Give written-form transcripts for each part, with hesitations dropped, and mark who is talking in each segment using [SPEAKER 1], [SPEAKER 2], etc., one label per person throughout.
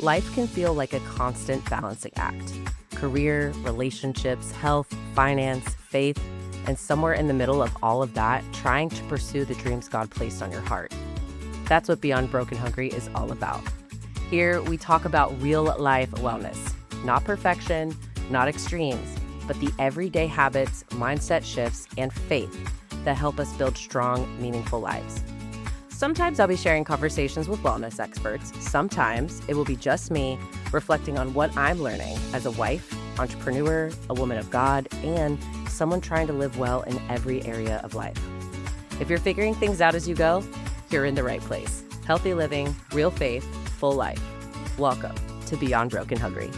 [SPEAKER 1] Life can feel like a constant balancing act. Career, relationships, health, finance, faith, and somewhere in the middle of all of that, trying to pursue the dreams God placed on your heart. That's what Beyond Broken Hungry is all about. Here, we talk about real-life wellness. Not perfection, not extremes, but the everyday habits, mindset shifts, and faith that help us build strong, meaningful lives. Sometimes I'll be sharing conversations with wellness experts. Sometimes it will be just me reflecting on what I'm learning as a wife, entrepreneur, a woman of God, and someone trying to live well in every area of life. If you're figuring things out as you go, you're in the right place. Healthy living, real faith, full life. Welcome to Beyond Broken Hungry.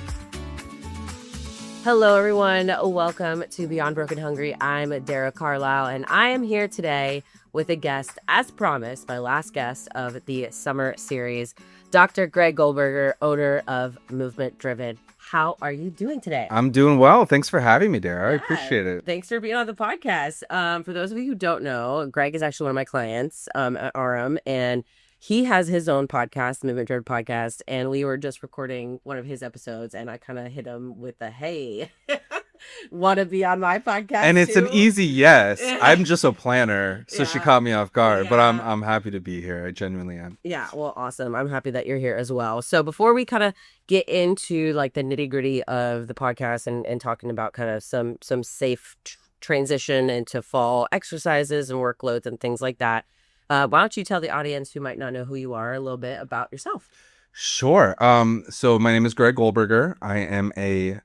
[SPEAKER 1] Hello, everyone. Welcome to Beyond Broken Hungry. I'm Dara Carlisle, and I am here today with a guest, as promised, my last guest of the summer series, Dr. Greg Goldberger, owner of Movement Driven. How are you doing today?
[SPEAKER 2] I'm doing well. Thanks for having me, Dara. I appreciate it.
[SPEAKER 1] Thanks for being on the podcast. For those of you who don't know, Greg is actually one of my clients at RM, and he has his own podcast, Movement Driven Podcast, and we were just recording one of his episodes, and I kind of hit him with the, hey, want to be on my podcast
[SPEAKER 2] And it's
[SPEAKER 1] too?
[SPEAKER 2] an easy yes. I'm just a planner, so she caught me off guard, but
[SPEAKER 1] Yeah.
[SPEAKER 2] I'm happy to be here. I genuinely am.
[SPEAKER 1] Yeah, well, awesome. I'm happy that you're here as well. So before we kind of get into like the nitty gritty of the podcast and talking about kind of some safe transition into fall exercises and workloads and things like that, why don't you tell the audience who might not know who you are a little bit about yourself?
[SPEAKER 2] Sure. So my name is Greg Goldberger. I am a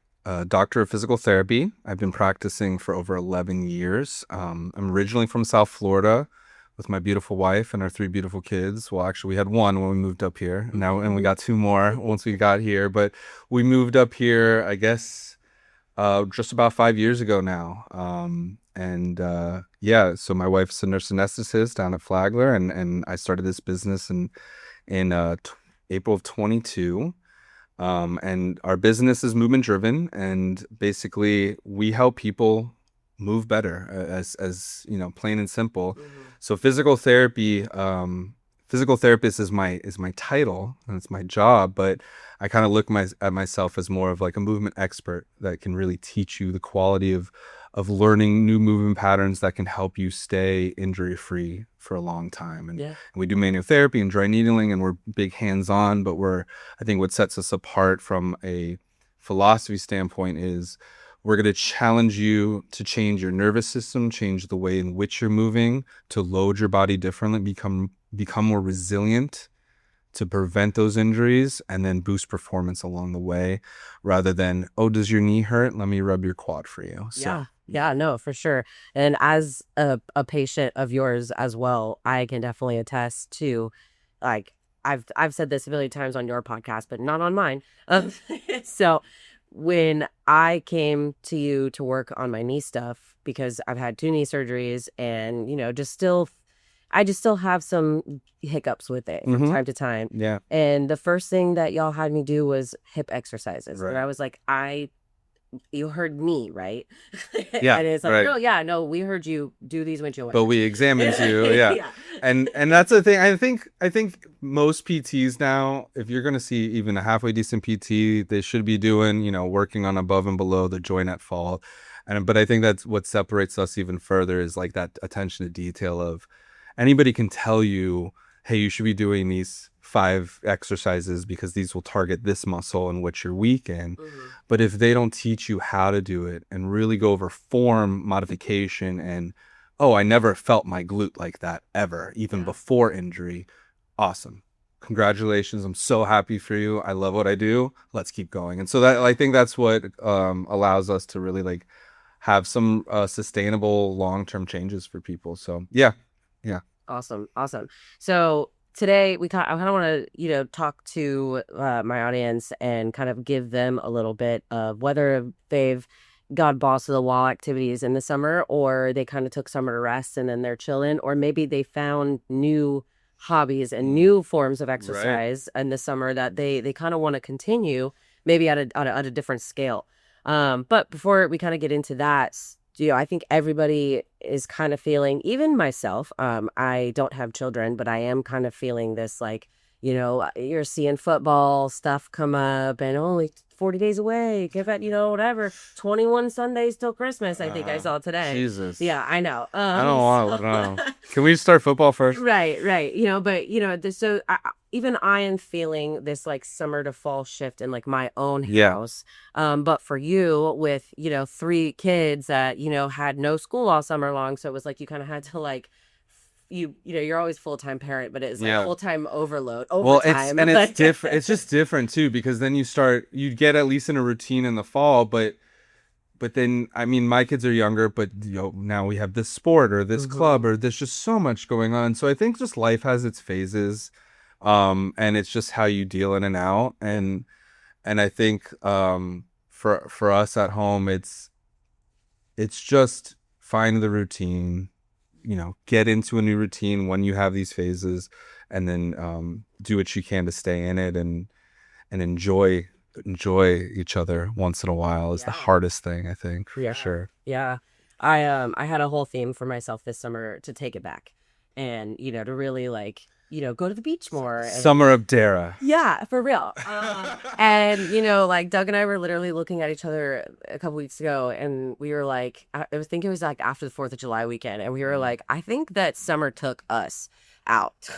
[SPEAKER 2] doctor of physical therapy. I've been practicing for over 11 years. I'm originally from South Florida with my beautiful wife and our 3 beautiful kids. Well, actually, we had 1 when we moved up here. And we got 2 more once we got here. But we moved up here, I guess, just about 5 years ago now. So my wife's a nurse anesthetist down at Flagler, and I started this business in April of 22. And our business is movement driven, and basically we help people move better, as you know, plain and simple. So physical therapist is my title and it's my job, but I kind of look at myself as more of like a movement expert that can really teach you the quality of learning new movement patterns that can help you stay injury free for a long time. And we do manual therapy and dry needling, and we're big hands-on, but I think what sets us apart from a philosophy standpoint is we're going to challenge you to change your nervous system, change the way in which you're moving, to load your body differently, become more resilient, to prevent those injuries, and then boost performance along the way, rather than, oh, does your knee hurt? Let me rub your quad for you. So.
[SPEAKER 1] Yeah, no, for sure. And as a patient of yours as well, I can definitely attest to, like, I've said this a million times on your podcast, but not on mine. So when I came to you to work on my knee stuff, because I've had 2 knee surgeries and, you know, I just still have some hiccups with it from time to time.
[SPEAKER 2] Yeah.
[SPEAKER 1] And the first thing that y'all had me do was hip exercises.
[SPEAKER 2] Right.
[SPEAKER 1] And I was like, you heard me, right?
[SPEAKER 2] Yeah.
[SPEAKER 1] And it's like,
[SPEAKER 2] right.
[SPEAKER 1] no, we heard you do these windshield
[SPEAKER 2] But
[SPEAKER 1] wipers.
[SPEAKER 2] we examined you, yeah. And that's the thing. I think most PTs now, if you're going to see even a halfway decent PT, they should be doing, you know, working on above and below the joint at fault. But I think that's what separates us even further is like that attention to detail of anybody can tell you, hey, you should be doing these 5 exercises because these will target this muscle in which you're weak in. But if they don't teach you how to do it and really go over form modification and, oh, I never felt my glute like that ever, even before injury, awesome. Congratulations. I'm so happy for you. I love what I do. Let's keep going. And so that, I think that's what allows us to really like have some sustainable long-term changes for people. So yeah.
[SPEAKER 1] Awesome. So today I kind of want to, talk to my audience and kind of give them a little bit of whether they've got balls to the wall activities in the summer, or they kind of took summer to rest and then they're chilling, or maybe they found new hobbies and new forms of exercise in the summer that they kind of want to continue, maybe at a different scale. But before we kind of get into that, I think everybody is kind of feeling, even myself, I don't have children, but I am kind of feeling this like, you're seeing football stuff come up and only 40 days away. Give it, whatever. 21 Sundays till Christmas, I think I saw today.
[SPEAKER 2] Jesus.
[SPEAKER 1] Yeah, I know.
[SPEAKER 2] I don't want to know. Can we start football first?
[SPEAKER 1] Right. But even I am feeling this like summer to fall shift in like my own house. But for you with, 3 kids that, had no school all summer long. So it was like you kind of had to like, you're always full-time parent, but it's like full-time overload. Overtime.
[SPEAKER 2] Well, it's different. It's just different too, because then you get at least in a routine in the fall, but then, I mean, my kids are younger, but now we have this sport or this club, or there's just so much going on. So I think just life has its phases, and it's just how you deal in and out. And I think for us at home, it's just find the routine, get into a new routine when you have these phases, and then do what you can to stay in it and enjoy each other once in a while is the hardest thing, I think, for sure.
[SPEAKER 1] Yeah. I had a whole theme for myself this summer to take it back and, to really like, go to the beach more.
[SPEAKER 2] Summer of Dara.
[SPEAKER 1] Yeah, for real. And, like Doug and I were literally looking at each other a couple weeks ago, and we were like, I think it was like after the 4th of July weekend. And we were like, I think that summer took us out.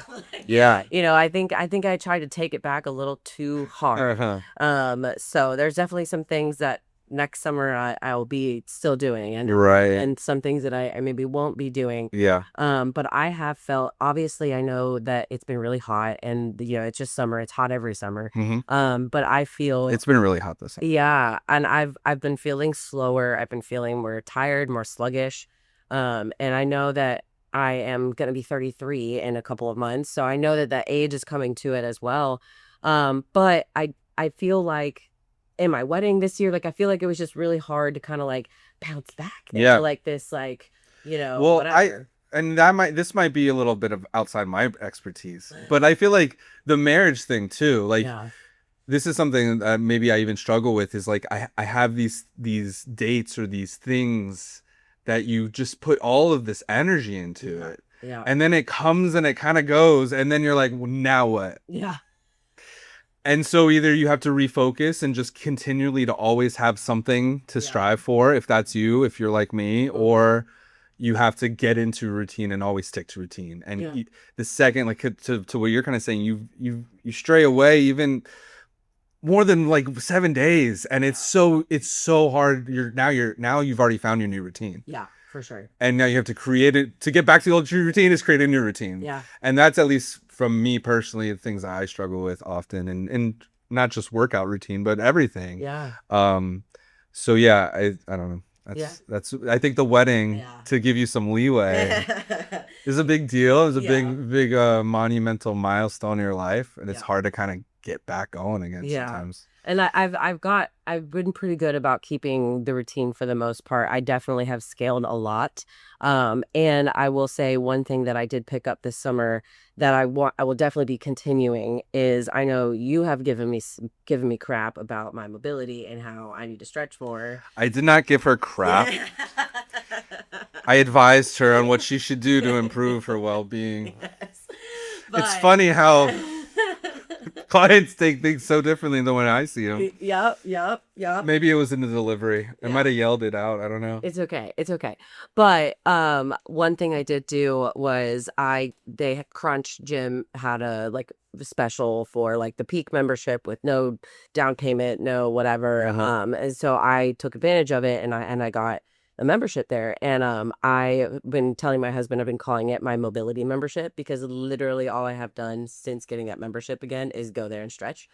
[SPEAKER 2] Yeah.
[SPEAKER 1] I think I tried to take it back a little too hard. So there's definitely some things that next summer I will be still doing, and some things that I maybe won't be doing.
[SPEAKER 2] Yeah.
[SPEAKER 1] But I have felt, obviously I know that it's been really hot, and it's just summer. It's hot every summer. But I feel
[SPEAKER 2] it's been really hot this summer.
[SPEAKER 1] Yeah, and I've been feeling slower. I've been feeling more tired, more sluggish. And I know that I am going to be 33 in a couple of months. So I know that age is coming to it as well. But I feel like in my wedding this year, like I feel like it was just really hard to kind of like bounce back into like this, like,
[SPEAKER 2] well,
[SPEAKER 1] whatever.
[SPEAKER 2] This might be a little bit of outside my expertise, but I feel like the marriage thing too, like this is something that maybe I even struggle with, is like I have these dates or these things that you just put all of this energy into it.
[SPEAKER 1] Yeah.
[SPEAKER 2] And then it comes and it kind of goes, and then you're like, well, now what?
[SPEAKER 1] Yeah.
[SPEAKER 2] And so either you have to refocus and just continually to always have something to strive for, if that's you, if you're like me, or you have to get into routine and always stick to routine. And the second, like to what you're kind of saying, you stray away even more than like 7 days, and it's so hard. Now you've already found your new routine.
[SPEAKER 1] Yeah, for sure.
[SPEAKER 2] And now you have to create it to get back to the old routine. Is create a new routine.
[SPEAKER 1] Yeah.
[SPEAKER 2] And that's, at least from me personally, the things that I struggle with often, and not just workout routine, but everything.
[SPEAKER 1] Yeah.
[SPEAKER 2] So yeah, I don't know. That's I think the wedding, to give you some leeway, is a big deal. It's a big monumental milestone in your life, and it's hard to kind of get back going again sometimes.
[SPEAKER 1] And I've been pretty good about keeping the routine for the most part. I definitely have scaled a lot. And I will say one thing that I did pick up this summer that I will definitely be continuing is, I know you have given me crap about my mobility and how I need to stretch more.
[SPEAKER 2] I did not give her crap. I advised her on what she should do to improve her well-being. It's funny how clients take things so differently than when I see them.
[SPEAKER 1] Yep.
[SPEAKER 2] Maybe it was in the delivery. I might have yelled it out. I don't know.
[SPEAKER 1] It's okay. But one thing I did do was Crunch Gym had a special for like the Peak membership with no down payment, no whatever. And so I took advantage of it, and I got a membership there. And I've been telling my husband, I've been calling it my mobility membership, because literally all I have done since getting that membership again is go there and stretch.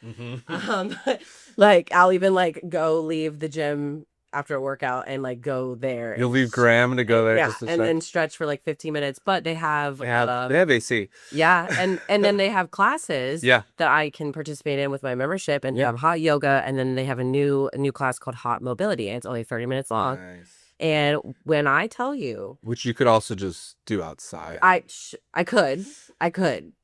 [SPEAKER 1] Like I'll even go leave the gym after a workout and go there.
[SPEAKER 2] You'll leave Graham to go there,
[SPEAKER 1] just to stretch. And then stretch for 15 minutes. But they have
[SPEAKER 2] they have AC.
[SPEAKER 1] Yeah, and then they have classes that I can participate in with my membership, and have hot yoga, and then they have a new class called Hot Mobility, and it's only 30 minutes long.
[SPEAKER 2] Nice.
[SPEAKER 1] And when I tell you,
[SPEAKER 2] which you could also just do outside.
[SPEAKER 1] I could,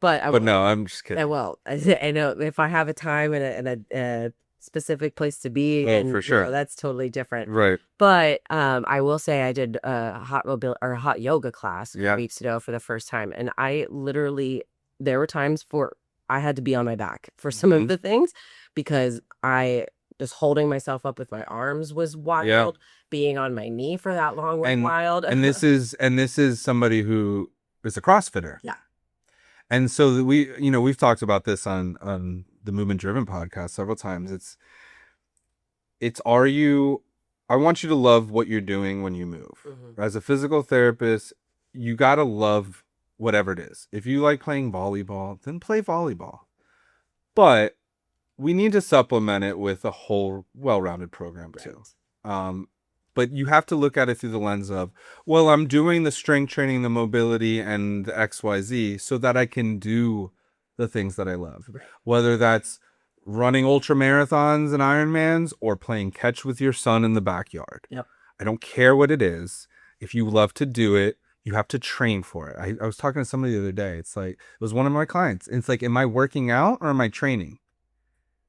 [SPEAKER 1] but
[SPEAKER 2] no, I'm just kidding.
[SPEAKER 1] I will. I know if I have a time and a specific place to be, and
[SPEAKER 2] for sure,
[SPEAKER 1] that's totally different,
[SPEAKER 2] right?
[SPEAKER 1] But I will say I did a hot yoga class a few weeks ago for the first time, and I literally, there were times for I had to be on my back for some of the things because I just holding myself up with my arms was wild.
[SPEAKER 2] Yeah.
[SPEAKER 1] Being on my knee for that long was
[SPEAKER 2] And
[SPEAKER 1] wild.
[SPEAKER 2] and this is somebody who is a CrossFitter.
[SPEAKER 1] Yeah.
[SPEAKER 2] And so we've talked about this on the Movement Driven podcast several times. I want you to love what you're doing when you move. As a physical therapist, you got to love whatever it is. If you like playing volleyball, then play volleyball. But we need to supplement it with a whole well-rounded program too. But you have to look at it through the lens of, well, I'm doing the strength training, the mobility, and the XYZ so that I can do the things that I love. Right. Whether that's running ultra marathons and Ironmans or playing catch with your son in the backyard.
[SPEAKER 1] Yep.
[SPEAKER 2] I don't care what it is. If you love to do it, you have to train for it. I was talking to somebody the other day. It's like, it was one of my clients. It's like, am I working out or am I training?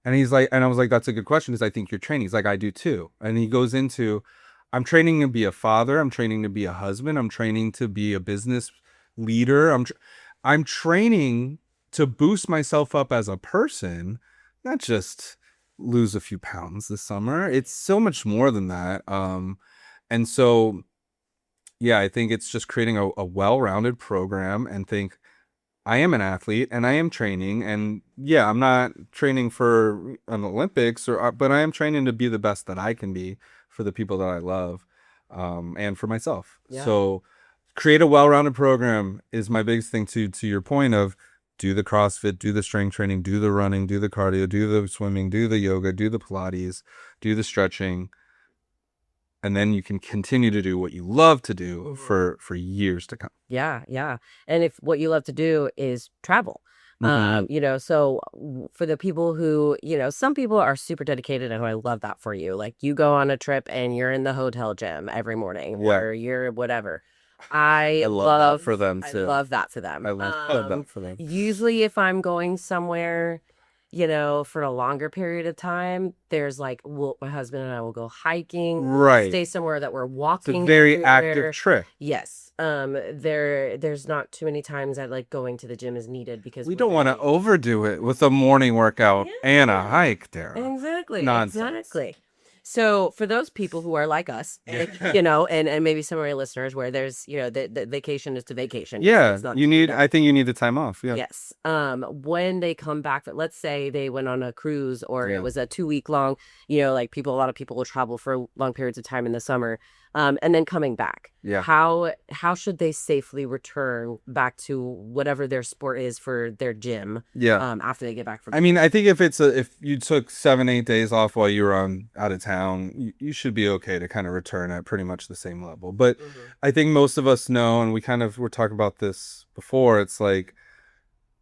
[SPEAKER 2] And he's like, and I was like, that's a good question because I think you're training. He's like, I do too. And he goes into, I'm training to be a father. I'm training to be a husband. I'm training to be a business leader. I'm training to boost myself up as a person, not just lose a few pounds this summer. It's so much more than that. And so, yeah, I think it's just creating a well-rounded program and think, I am an athlete and I am training, and yeah, I'm not training for an Olympics but I am training to be the best that I can be for the people that I love, and for myself. Yeah. So create a well-rounded program is my biggest thing to your point of do the CrossFit, do the strength training, do the running, do the cardio, do the swimming, do the yoga, do the Pilates, do the stretching. And then you can continue to do what you love to do for years to come.
[SPEAKER 1] Yeah, yeah. And if what you love to do is travel, so for the people who, some people are super dedicated, and I love that for you. Like you go on a trip and you're in the hotel gym every morning, or you're whatever. I love that for them too. I love that for them.
[SPEAKER 2] I love that for them.
[SPEAKER 1] Usually if I'm going somewhere, for a longer period of time, there's like, my husband and I will go hiking,
[SPEAKER 2] right?
[SPEAKER 1] Stay somewhere that we're walking.
[SPEAKER 2] It's a very active trip.
[SPEAKER 1] Yes. There's not too many times that like going to the gym is needed because
[SPEAKER 2] we don't want to overdo it with a morning workout and a hike, Dara.
[SPEAKER 1] Exactly.
[SPEAKER 2] Nonsense.
[SPEAKER 1] Exactly. So for those people who are like us, and maybe some of our listeners where there's, the vacation is to vacation.
[SPEAKER 2] Yeah. I think you need the time off. Yeah.
[SPEAKER 1] Yes. When they come back, let's say they went on a cruise or it was a 2-week long, a lot of people will travel for long periods of time in the summer. And then coming back.
[SPEAKER 2] Yeah.
[SPEAKER 1] How should they safely return back to whatever their sport is for their gym?
[SPEAKER 2] Yeah.
[SPEAKER 1] After they get back from.
[SPEAKER 2] I mean, I think if you took 7-8 days off while you were out of town, you should be okay to kind of return at pretty much the same level. But I think most of us know, and we're talking about this before. It's like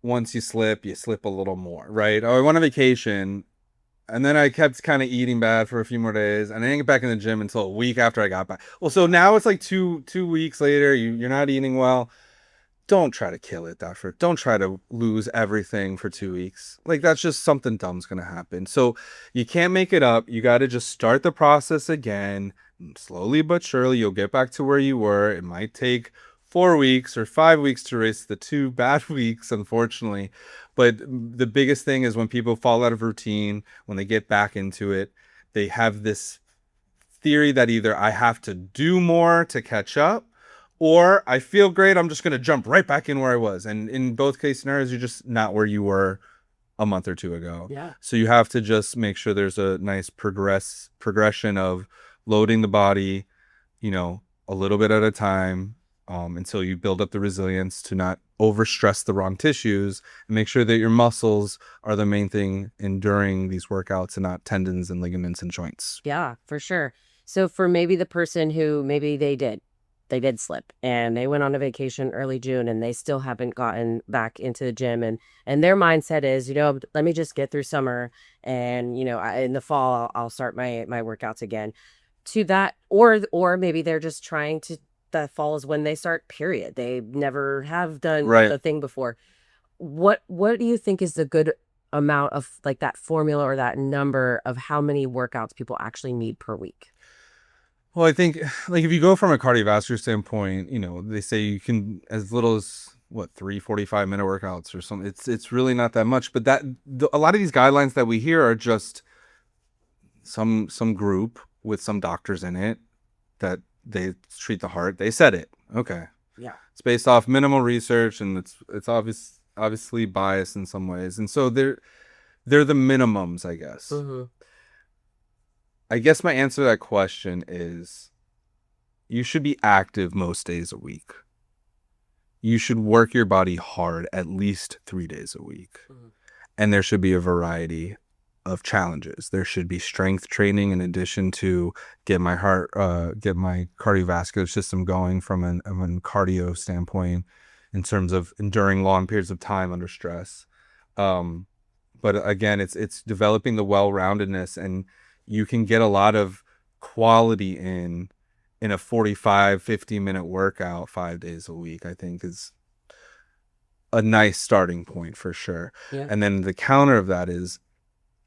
[SPEAKER 2] once you slip a little more, right? Oh, I went on vacation. And then I kept kind of eating bad for a few more days, and I didn't get back in the gym until a week after I got back. Well, so now it's like two weeks later. You're not eating well. Don't try to kill it, Doctor. Don't try to lose everything for 2 weeks. Like that's just something dumb's gonna happen. So you can't make it up. You got to just start the process again, slowly but surely. You'll get back to where you were. It might take 4 weeks or 5 weeks to erase the 2 bad weeks, unfortunately. But the biggest thing is when people fall out of routine, when they get back into it, they have this theory that either I have to do more to catch up, or I feel great, I'm just going to jump right back in where I was. And in both case scenarios, you're just not where you were a month or two ago.
[SPEAKER 1] Yeah.
[SPEAKER 2] So you have to just make sure there's a nice progression of loading the body, a little bit at a time, until you build up the resilience to not overstress the wrong tissues, and make sure that your muscles are the main thing enduring these workouts and not tendons and ligaments and joints.
[SPEAKER 1] Yeah, for sure. So for maybe the person who maybe they did slip and they went on a vacation early June and they still haven't gotten back into the gym, and their mindset is, let me just get through summer and, in the fall I'll start my workouts again. To that, or maybe they're just trying to, that fall is when they start, period. They never have done the thing before. What do you think is the good amount of like that formula or that number of how many workouts people actually need per week?
[SPEAKER 2] Well, I think like if you go from a cardiovascular standpoint, they say you can as little as what, 3 45-minute workouts or something. It's really not that much. But a lot of these guidelines that we hear are just some group with some doctors in it that they treat the heart. They said it. Okay.
[SPEAKER 1] Yeah.
[SPEAKER 2] It's based off minimal research, and it's obviously biased in some ways. And so they're the minimums, I guess.
[SPEAKER 1] Mm-hmm.
[SPEAKER 2] I guess my answer to that question is you should be active most days a week. You should work your body hard at least 3 days a week. Mm-hmm. And there should be a variety of challenges. There should be strength training in addition to get my cardiovascular system going from a cardio standpoint in terms of enduring long periods of time under stress. But again, it's developing the well-roundedness, and you can get a lot of quality in a 45-50-minute workout 5 days a week, I think is a nice starting point for sure.
[SPEAKER 1] Yeah.
[SPEAKER 2] And then the counter of that is,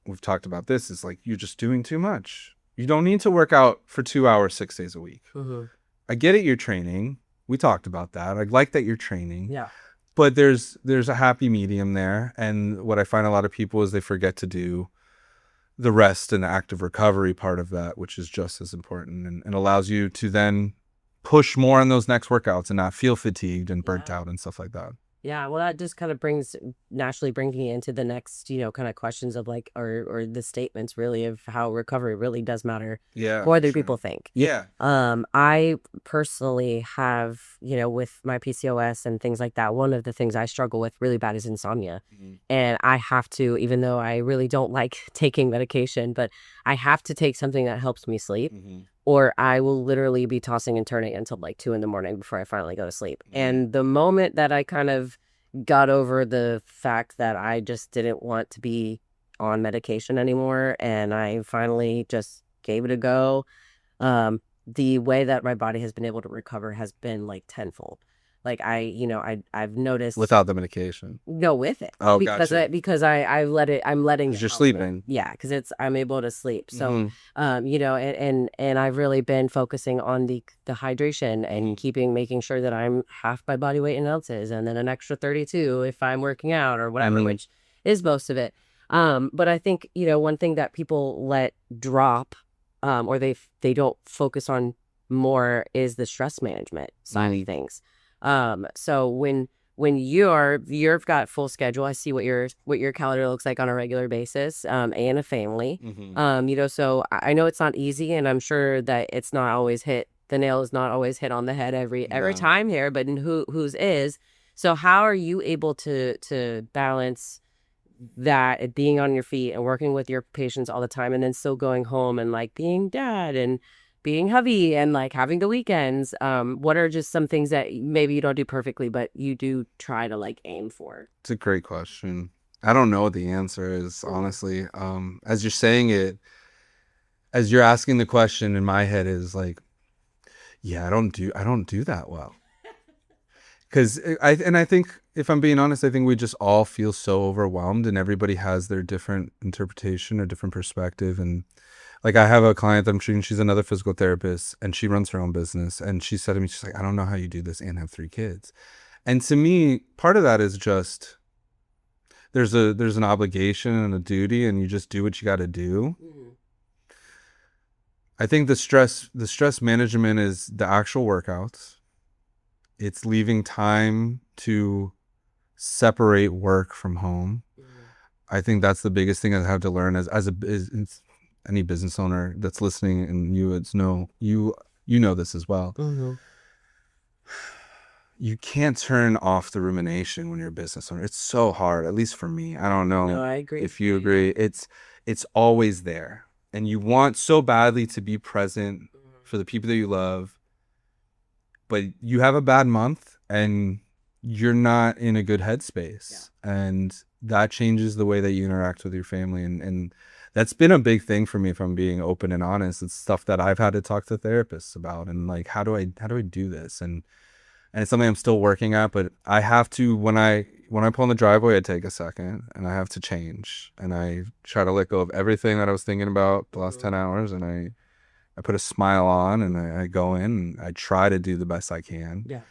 [SPEAKER 2] we've talked about this, is like, you're just doing too much. You don't need to work out for 2 hours 6 days a week.
[SPEAKER 1] Mm-hmm.
[SPEAKER 2] I get it, you're training. We talked about that. I like that you're training.
[SPEAKER 1] Yeah.
[SPEAKER 2] But there's a happy medium there. And what I find a lot of people is they forget to do the rest and the active recovery part of that, which is just as important and allows you to then push more on those next workouts and not feel fatigued and burnt out and stuff like that.
[SPEAKER 1] Yeah, well, that just kind of naturally brings me into the next, kind of questions of like, or the statements really of how recovery really does matter.
[SPEAKER 2] Yeah.
[SPEAKER 1] More than people think.
[SPEAKER 2] Yeah.
[SPEAKER 1] I personally have, with my PCOS and things like that, one of the things I struggle with really bad is insomnia. Mm-hmm. And I have to, even though I really don't like taking medication, but I have to take something that helps me sleep. Mm-hmm. Or I will literally be tossing and turning until like 2 a.m. before I finally go to sleep. Mm-hmm. And the moment that I kind of got over the fact that I just didn't want to be on medication anymore, and I finally just gave it a go, the way that my body has been able to recover has been like tenfold. Like I've noticed
[SPEAKER 2] without the medication.
[SPEAKER 1] No, with it.
[SPEAKER 2] Oh,
[SPEAKER 1] gotcha. Because I'm letting it.
[SPEAKER 2] You're sleeping.
[SPEAKER 1] Yeah, because I'm able to sleep. So, and I've really been focusing on the hydration and making sure that I'm half my body weight in ounces, and then an extra 32 if I'm working out or whatever, which is most of it. But I think one thing that people let drop, or they don't focus on more, is the stress management side of things. So when you've got full schedule, I see what your calendar looks like on a regular basis, and a family, so I know it's not easy, and I'm sure that it's not always the nail is not always hit on the head every time here, but whose is. So how are you able to balance that, being on your feet and working with your patients all the time, and then still going home and like being dad and being hubby and like having the weekends? What are just some things that maybe you don't do perfectly, but you do try to like aim for?
[SPEAKER 2] It's a great question. I don't know what the answer is, honestly. As you're saying it, as you're asking the question, in my head is like, yeah, I don't do that well. Because I think, if I'm being honest, I think we just all feel so overwhelmed, and everybody has their different interpretation or different perspective. And like, I have a client that I'm treating, she's another physical therapist, and she runs her own business. And she said to me, she's like, I don't know how you do this and have 3 kids. And to me, part of that is just, there's an obligation and a duty, and you just do what you got to do. Mm-hmm. I think the stress management is the actual workouts. It's leaving time to separate work from home. Mm-hmm. I think that's the biggest thing I have to learn as any business owner that's listening, and you know this as well. Mm-hmm. You can't turn off the rumination when you're a business owner. It's so hard, at least for me. I don't know.
[SPEAKER 1] No, I agree.
[SPEAKER 2] If you agree, it's always there, and you want so badly to be present for the people that you love, but you have a bad month and you're not in a good headspace, and that changes the way that you interact with your family. And that's been a big thing for me, if I'm being open and honest. It's stuff that I've had to talk to therapists about, and like, how do I do this? And it's something I'm still working at, but I have to, when I pull in the driveway, I take a second and I have to change, and I try to let go of everything that I was thinking about the last 10 hours, and I put a smile on, and I go in and I try to do the best I can. Yeah.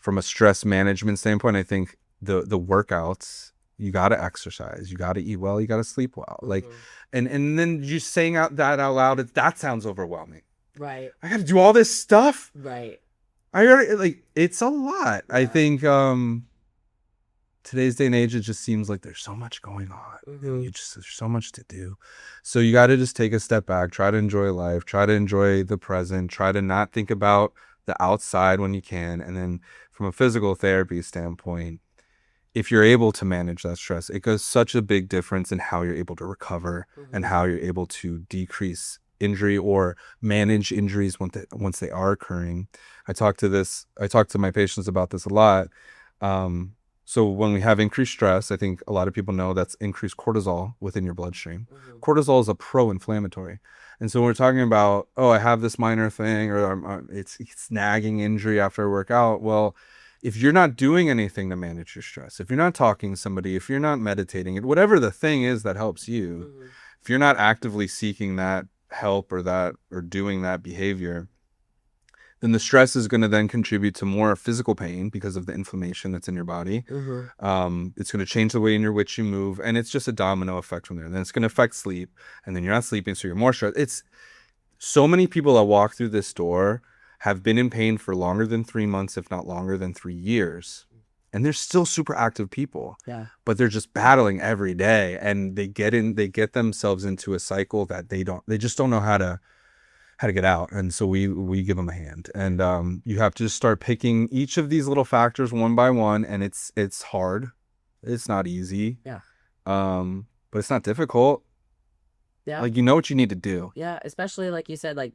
[SPEAKER 2] from a stress management standpoint, I think the workouts, you got to exercise, you got to eat well, you got to sleep well. Like, and then you saying that out loud, that sounds overwhelming.
[SPEAKER 1] Right.
[SPEAKER 2] I got to do all this stuff.
[SPEAKER 1] Right.
[SPEAKER 2] I already, like, it's a lot.
[SPEAKER 1] Yeah.
[SPEAKER 2] I think today's day and age, it just seems like there's so much going on. There's so much to do. So you got to just take a step back, try to enjoy life, try to enjoy the present, try to not think about the outside when you can. And then from a physical therapy standpoint, if you're able to manage that stress, it goes such a big difference in how you're able to recover and how you're able to decrease injury or manage injuries once they are occurring. I talk to my patients about this a lot. So when we have increased stress, I think a lot of people know that's increased cortisol within your bloodstream. Cortisol is a pro-inflammatory. And so when we're talking about, oh, I have this minor thing, or it's nagging injury after I work out. Well, if you're not doing anything to manage your stress, if you're not talking to somebody, if you're not meditating, whatever the thing is that helps you, if you're not actively seeking that help or doing that behavior, then the stress is going to then contribute to more physical pain because of the inflammation that's in your body. It's going to change the way in which you move, and it's just a domino effect from there. Then it's going to affect sleep, and then you're not sleeping, so you're more stressed. It's so many people that walk through this door have been in pain for longer than 3 months, if not longer than 3 years. And they're still super active people, but they're just battling every day, and they get themselves into a cycle that they just don't know how to get out. And so we give them a hand, and you have to just start picking each of these little factors one by one, and it's hard. It's not easy. But it's not difficult. Like, you know what you need to do.
[SPEAKER 1] Especially like you said, like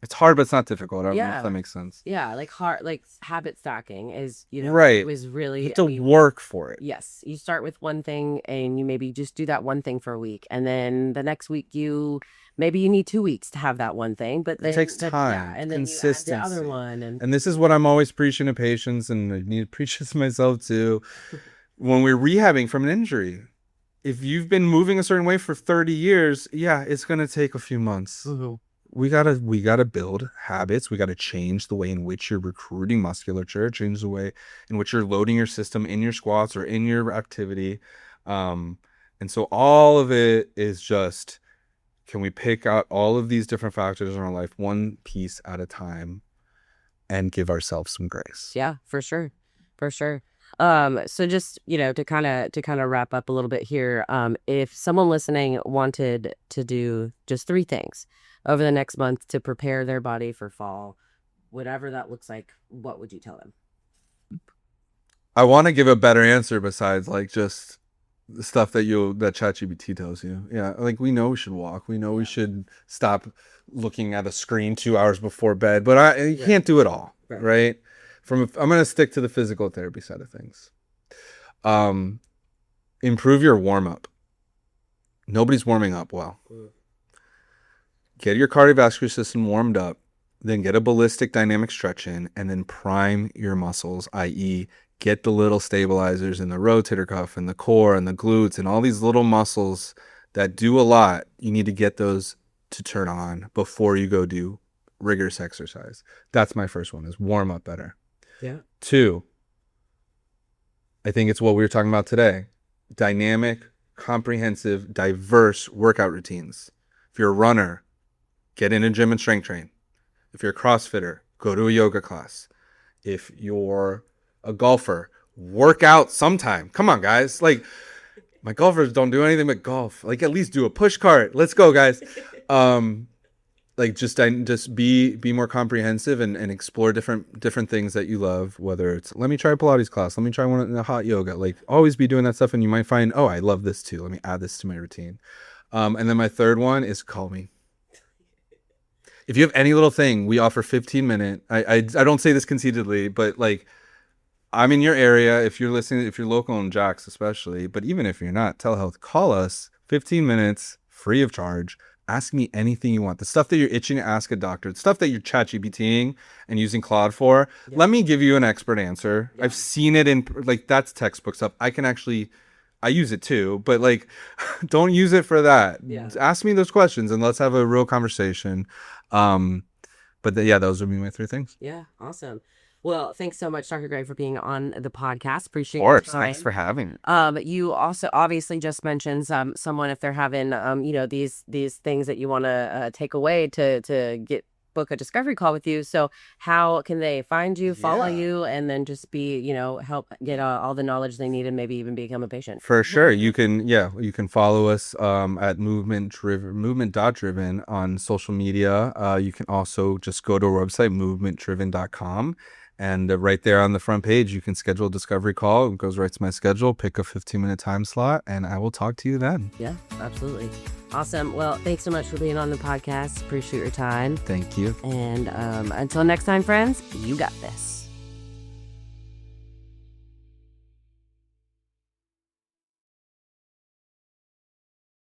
[SPEAKER 2] it's hard, but it's not difficult. I don't know if that makes sense.
[SPEAKER 1] Like hard, like habit stacking is,
[SPEAKER 2] right.
[SPEAKER 1] was really,
[SPEAKER 2] you have to work for it.
[SPEAKER 1] Yes. You start with one thing and you maybe just do that one thing for a week. And then the next week maybe you need 2 weeks to have that one thing, but
[SPEAKER 2] it takes time,
[SPEAKER 1] and then
[SPEAKER 2] consistency.
[SPEAKER 1] You add the other one.
[SPEAKER 2] And this is what I'm always preaching to patients, and I need to preach this to myself too. When we're rehabbing from an injury, if you've been moving a certain way for 30 years, it's going to take a few months. We gotta build habits. We gotta change the way in which you're recruiting musculature, change the way in which you're loading your system in your squats or in your activity. And so all of it is just, can we pick out all of these different factors in our life one piece at a time and give ourselves some grace?
[SPEAKER 1] Yeah, for sure. So just, to kind of wrap up a little bit here, if someone listening wanted to do just 3 things over the next month to prepare their body for fall, whatever that looks like, what would you tell them?
[SPEAKER 2] I want to give a better answer besides like just the stuff that ChatGPT tells you. Like, we know we should walk. We know we should stop looking at a screen 2 hours before bed, but you can't do it all, right? I'm going to stick to the physical therapy side of things. Improve your warm up. Nobody's warming up well. Get your cardiovascular system warmed up, then get a ballistic dynamic stretch in, and then prime your muscles, i.e., get the little stabilizers in the rotator cuff and the core and the glutes and all these little muscles that do a lot. You need to get those to turn on before you go do rigorous exercise. That's my first one, is warm up better. 2, I think it's what we were talking about today. Dynamic, comprehensive, diverse workout routines. If you're a runner, get in a gym and strength train. If you're a CrossFitter, go to a yoga class. If you're a golfer, work out sometime. Come on, guys. Like, my golfers don't do anything but golf. Like, at least do a push cart. Let's go, guys. Like, just be more comprehensive and explore different things that you love, whether it's, let me try a Pilates class, let me try one in a hot yoga. Like, always be doing that stuff, and you might find, oh, I love this too. Let me add this to my routine. And then my third one is call me. If you have any little thing, we offer 15-minute. I don't say this conceitedly, but like, I'm in your area. If you're listening, if you're local in Jax especially, but even if you're not, telehealth, call us. 15 minutes, free of charge. Ask me anything you want. The stuff that you're itching to ask a doctor, the stuff that you're ChatGPTing and using Claude for, let me give you an expert answer. I've seen it in, like, that's textbook stuff. I use it too, but like, don't use it for that. Ask me those questions and let's have a real conversation. But those would be my 3 things.
[SPEAKER 1] Yeah, awesome. Well, thanks so much, Dr. Gray, for being on the podcast. Appreciate
[SPEAKER 2] Of
[SPEAKER 1] your
[SPEAKER 2] course.
[SPEAKER 1] time.
[SPEAKER 2] Thanks for having me.
[SPEAKER 1] You also obviously just mentioned someone if they're having these things that you want to take away to book a discovery call with you. So how can they find you, follow you, and then just be help get all the knowledge they need and maybe even become a patient?
[SPEAKER 2] For sure. You can follow us at movement.driven on social media. You can also just go to our website, movementdriven.com. And right there on the front page, you can schedule a discovery call. It goes right to my schedule, pick a 15-minute time slot, and I will talk to you then.
[SPEAKER 1] Yeah, absolutely. Awesome. Well, thanks so much for being on the podcast. Appreciate your time.
[SPEAKER 2] Thank you.
[SPEAKER 1] And until next time, friends, you got this.